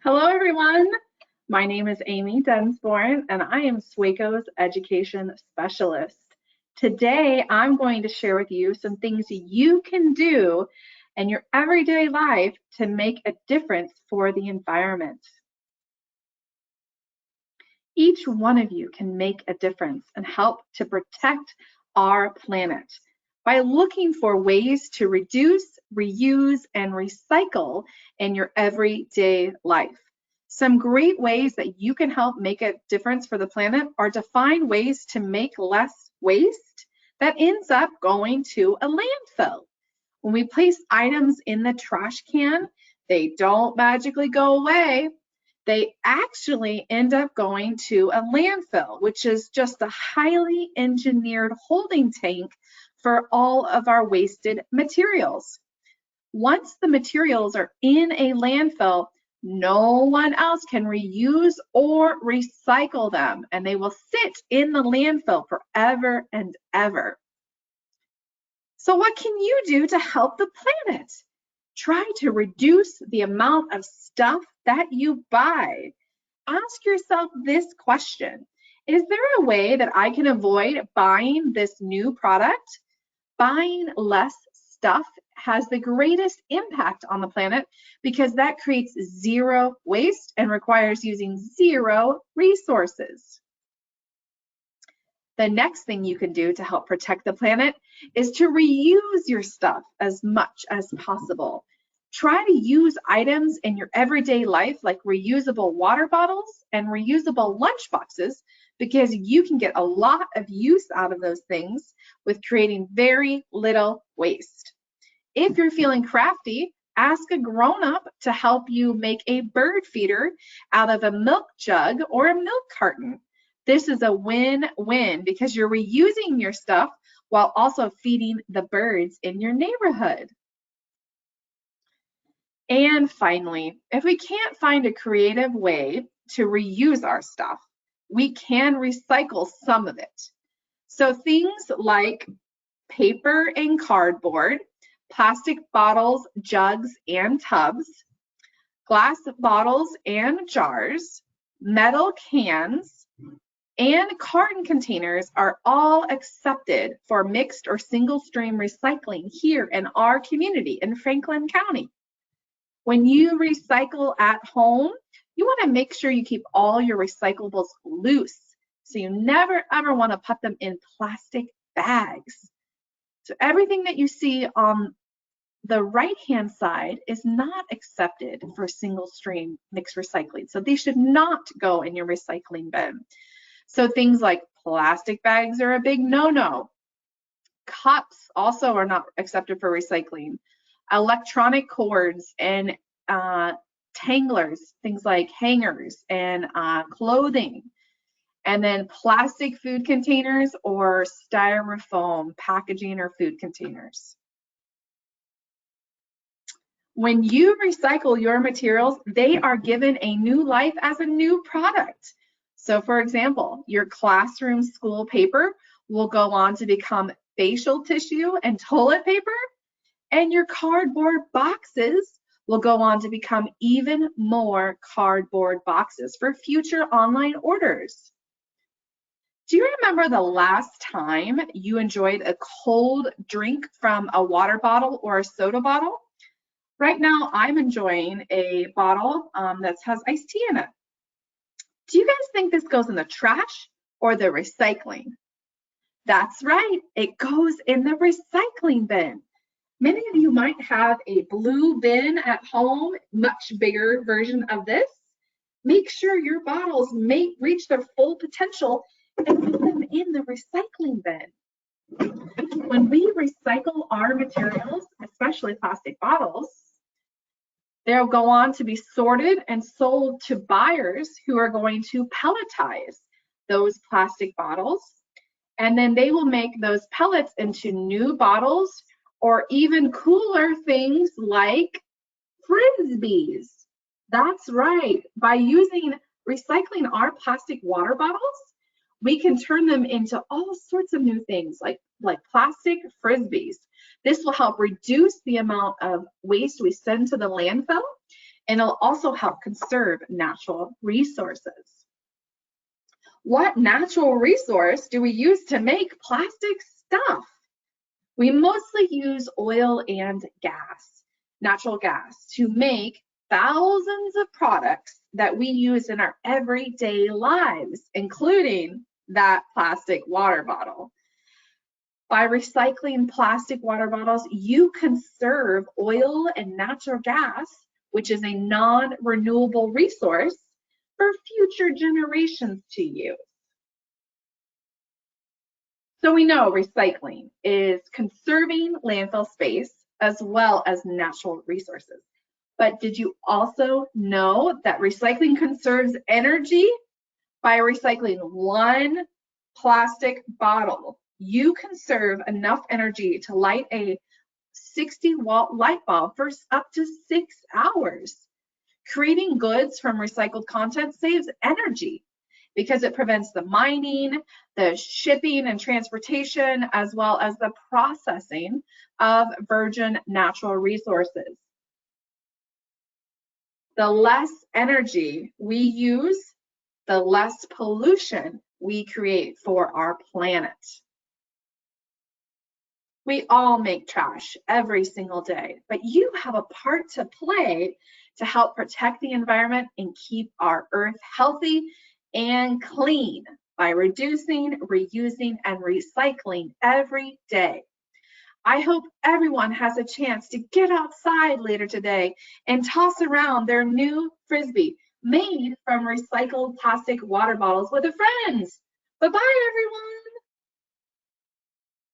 Hello, everyone. My name is Amy Densborn, and I am SWACO's Education Specialist. Today, I'm going to share with you some things you can do in your everyday life to make a difference for the environment. Each one of you can make a difference and help to protect our planet by looking for ways to reduce, reuse, and recycle in your everyday life. Some great ways that you can help make a difference for the planet are to find ways to make less waste that ends up going to a landfill. When we place items in the trash can, they don't magically go away. They actually end up going to a landfill, which is just a highly engineered holding tank for all of our wasted materials. Once the materials are in a landfill, no one else can reuse or recycle them, and they will sit in the landfill forever and ever. So what can you do to help the planet? Try to reduce the amount of stuff that you buy. Ask yourself this question: is there a way that I can avoid buying this new product? Buying less stuff has the greatest impact on the planet because that creates zero waste and requires using zero resources. The next thing you can do to help protect the planet is to reuse your stuff as much as possible. Try to use items in your everyday life like reusable water bottles and reusable lunch boxes because you can get a lot of use out of those things with creating very little waste. If you're feeling crafty, ask a grown-up to help you make a bird feeder out of a milk jug or a milk carton. This is a win-win because you're reusing your stuff while also feeding the birds in your neighborhood. And finally, if we can't find a creative way to reuse our stuff, we can recycle some of it. So things like paper and cardboard, plastic bottles, jugs, and tubs, glass bottles and jars, metal cans, and carton containers are all accepted for mixed or single stream recycling here in our community in Franklin County. When you recycle at home, you want to make sure you keep all your recyclables loose. So you never ever want to put them in plastic bags. So everything that you see on the right-hand side is not accepted for single stream mixed recycling. So these should not go in your recycling bin. So things like plastic bags are a big no-no. Cups also are not accepted for recycling. Electronic cords and tanglers, things like hangers and clothing. And then plastic food containers or styrofoam packaging or food containers. When you recycle your materials, they are given a new life as a new product. So for example, your classroom school paper will go on to become facial tissue and toilet paper, and your cardboard boxes will go on to become even more cardboard boxes for future online orders. Do you remember the last time you enjoyed a cold drink from a water bottle or a soda bottle? Right now, I'm enjoying a bottle that has iced tea in it. Do you guys think this goes in the trash or the recycling? That's right, it goes in the recycling bin. Many of you might have a blue bin at home, much bigger version of this. Make sure your bottles may reach their full potential and put them in the recycling bin. When we recycle our materials, especially plastic bottles, they'll go on to be sorted and sold to buyers who are going to pelletize those plastic bottles. And then they will make those pellets into new bottles or even cooler things like Frisbees. That's right. By recycling our plastic water bottles, we can turn them into all sorts of new things like plastic Frisbees. This will help reduce the amount of waste we send to the landfill and it'll also help conserve natural resources. What natural resource do we use to make plastic stuff? We mostly use oil and gas, natural gas, to make thousands of products that we use in our everyday lives, including that plastic water bottle. By recycling plastic water bottles, you conserve oil and natural gas, which is a non-renewable resource, for future generations to use. So we know recycling is conserving landfill space as well as natural resources. But did you also know that recycling conserves energy? By recycling one plastic bottle, you conserve enough energy to light a 60-watt light bulb for up to 6 hours. Creating goods from recycled content saves energy because it prevents the mining, the shipping and transportation, as well as the processing of virgin natural resources. The less energy we use, the less pollution we create for our planet. We all make trash every single day, but you have a part to play to help protect the environment and keep our earth healthy and clean by reducing, reusing, and recycling every day. I hope everyone has a chance to get outside later today and toss around their new Frisbee made from recycled plastic water bottles with their friends. Bye-bye, everyone.